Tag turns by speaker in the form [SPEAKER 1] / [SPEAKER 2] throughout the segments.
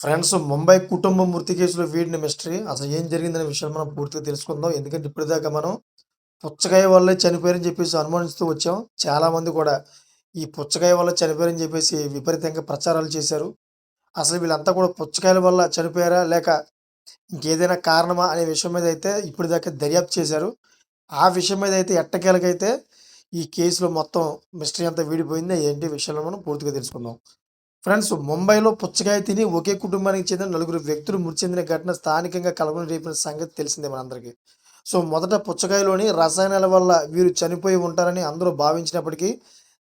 [SPEAKER 1] Friends, Mumbai కుటుంబం మృతి కేసులో వీడిన మిస్టరీ అసలు ఏం జరిగిందనే విషయాన్ని మనం పూర్తిగా తెలుసుకుందాం. ఎందుకంటే ఇప్పటిదాకా మనం పుచ్చకాయ వల్లే చనిపోయారని చెప్పేసి అనుమానిస్తూ వచ్చాం. చాలామంది కూడా ఈ పుచ్చకాయ వల్ల చనిపోయారని చెప్పేసి విపరీతంగా ప్రచారాలు చేశారు. అసలు వీళ్ళంతా కూడా పుచ్చకాయల వల్ల చనిపోయారా? లేక ఇంకేదైనా కారణమా? అనే విషయం మీద అయితే ఇప్పటిదాకా దర్యాప్తు చేశారు. ఆ విషయం మీద అయితే ఎట్టకేలకైతే ఈ కేసులో మొత్తం మిస్టరీ అంతా వీడిపోయింది. ఏంటి విషయాలను మనం పూర్తిగా తెలుసుకుందాం. ఫ్రెండ్స్, ముంబైలో పుచ్చకాయ తిని ఒకే కుటుంబానికి చెందిన నలుగురు వ్యక్తులు మృతి చెందిన ఘటన స్థానికంగా కలకలం రేపిన సంగతి తెలిసిందే మనందరికీ. సో మొదట పుచ్చకాయలోని రసాయనాల వల్ల వీరు చనిపోయి ఉంటారని అందరూ భావించినప్పటికీ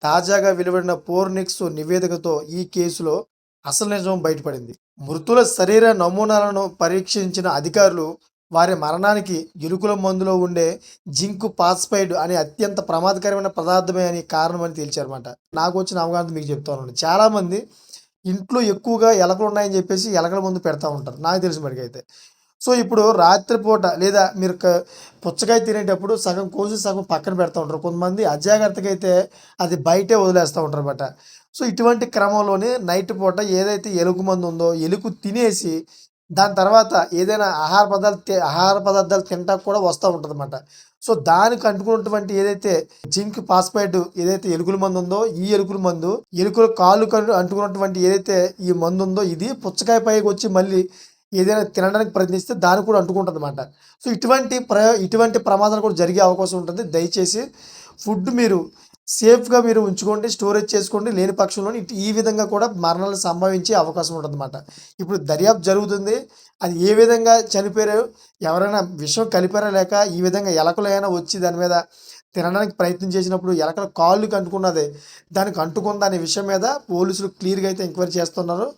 [SPEAKER 1] తాజాగా వెలువడిన పోర్నిక్స్ నివేదికతో ఈ కేసులో అసలు నిజం బయటపడింది. మృతుల శరీర నమూనాలను పరీక్షించిన అధికారులు వారి మరణానికి ఎలుకల మందులో ఉండే జింక్ పాస్పైడ్ అనే అత్యంత ప్రమాదకరమైన పదార్థమే అని కారణమని తేల్చారన్నమాట. నాకు వచ్చిన అవగాహన మీకు చెప్తాను. చాలామంది ఇంట్లో ఎక్కువగా ఎలకలు ఉన్నాయని చెప్పేసి ఎలకల మందు పెడతా ఉంటారు, నాకు తెలిసిన మటుకైతే. సో ఇప్పుడు రాత్రిపూట లేదా మీరు పుచ్చకాయ తినేటప్పుడు సగం కోసి సగం పక్కన పెడతా ఉంటారు. కొంతమంది అజాగ్రత్తగా అయితే అది బయటే వదిలేస్తూ ఉంటారు అన్నమాట. సో ఇటువంటి క్రమంలోనే నైట్ పూట ఏదైతే ఎలుక మందు ఉందో ఎలుక తినేసి దాని తర్వాత ఏదైనా ఆహార పదార్థాలు తినటానికి కూడా వస్తూ ఉంటుందన్నమాట. సో దానికి అంటుకున్నటువంటి ఏదైతే జింక్ పాస్పైడ్ ఏదైతే ఎలుకల మందు ఉందో ఈ ఎలుకల మందు ఎలుకల కాళ్ళు అంటుకున్నటువంటి ఏదైతే ఈ మందు ఉందో ఇది పుచ్చకాయ పైకి వచ్చి మళ్ళీ ఏదైనా తినడానికి ప్రయత్నిస్తే దానికి కూడా అంటుకుంటుంది అన్నమాట. సో ఇటువంటి ప్రమాదాలు కూడా జరిగే అవకాశం ఉంటుంది. దయచేసి ఫుడ్ మీరు సేఫ్గా మీరు ఉంచుకోండి, స్టోరేజ్ చేసుకోండి. లేని పక్షంలో ఈ విధంగా కూడా మరణాలు సంభవించే అవకాశం ఉంటుందన్నమాట. ఇప్పుడు దర్యాప్తు జరుగుతుంది. అది ఏ విధంగా చనిపోయారో, ఎవరైనా విషం కలిపారా, లేక ఈ విధంగా ఎలకలు ఏమైనా వచ్చి దాని మీద తినడానికి ప్రయత్నం చేసినప్పుడు ఎలకల కాళ్ళకి అంటుకున్నది దానికి అంటుకుందా అనే విషయం మీద పోలీసులు క్లియర్గా అయితే ఎంక్వైరీ చేస్తున్నారు.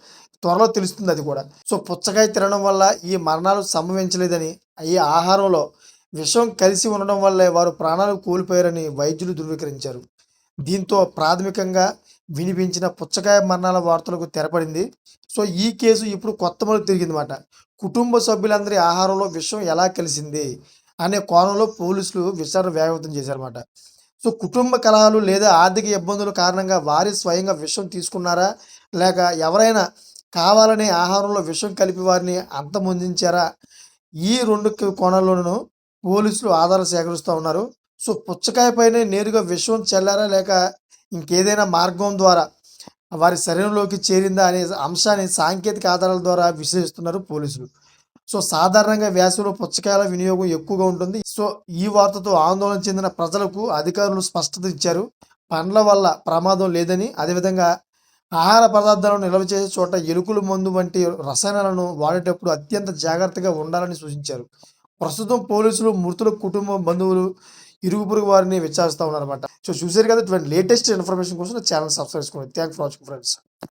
[SPEAKER 1] త్వరలో తెలుస్తుంది అది కూడా. సో పుచ్చకాయ తినడం వల్ల ఈ మరణాలు సంభవించలేదని, ఈ ఆహారంలో విషం కలిసి ఉండడం వల్లే వారు ప్రాణాలు కోల్పోయారని వైద్యులు ధృవీకరించారు. దీంతో ప్రాథమికంగా వినిపించిన పుచ్చకాయ మరణాల వార్తలకు తెరపడింది. సో ఈ కేసు ఇప్పుడు కొత్త మలుపు తిరిగిందన్నమాట. కుటుంబ సభ్యులందరి ఆహారంలో విషం ఎలా కలిసింది అనే కోణంలో పోలీసులు విచారణ వేగవంతం చేశారన్నమాట. సో కుటుంబ కలహాలు లేదా ఆర్థిక ఇబ్బందుల కారణంగా వారి స్వయంగా విషం తీసుకున్నారా, లేక ఎవరైనా కావాలనే ఆహారంలో విషం కలిపి వారిని అంతమొందించారా? ఈ 2 కోణాల్లోనూ పోలీసులు ఆధారాలు సేకరిస్తూ ఉన్నారు. సో పుచ్చకాయ పైనే నేరుగా విషం చల్లారా, లేక ఇంకేదైనా మార్గం ద్వారా వారి శరీరంలోకి చేరిందా అనే అంశాన్ని సాంకేతిక ఆధారాల ద్వారా విశ్లేషిస్తున్నారు పోలీసులు. సో సాధారణంగా వేసవిలో పుచ్చకాయల వినియోగం ఎక్కువగా ఉంటుంది. సో ఈ వార్తతో ఆందోళన చెందిన ప్రజలకు అధికారులు స్పష్టత ఇచ్చారు. పండ్ల వల్ల ప్రమాదం లేదని, అదేవిధంగా ఆహార పదార్థాలను నిల్వ చేసే చోట ఎలుకల మందు వంటి రసాయనాలను వాడేటప్పుడు అత్యంత జాగ్రత్తగా ఉండాలని సూచించారు. ప్రస్తుతం పోలీసులు మృతుల కుటుంబ బంధువులు, ఇరుగు పొరుగు వారిని విచారిస్తూ ఉన్నారన్నమాట. సో చూసారు కదా, ఇటువంటి లేటెస్ట్ ఇన్ఫర్మేషన్ కోసం ఛానల్ సబ్స్క్రైబ్ చేసుకోండి. Thank for watching friends.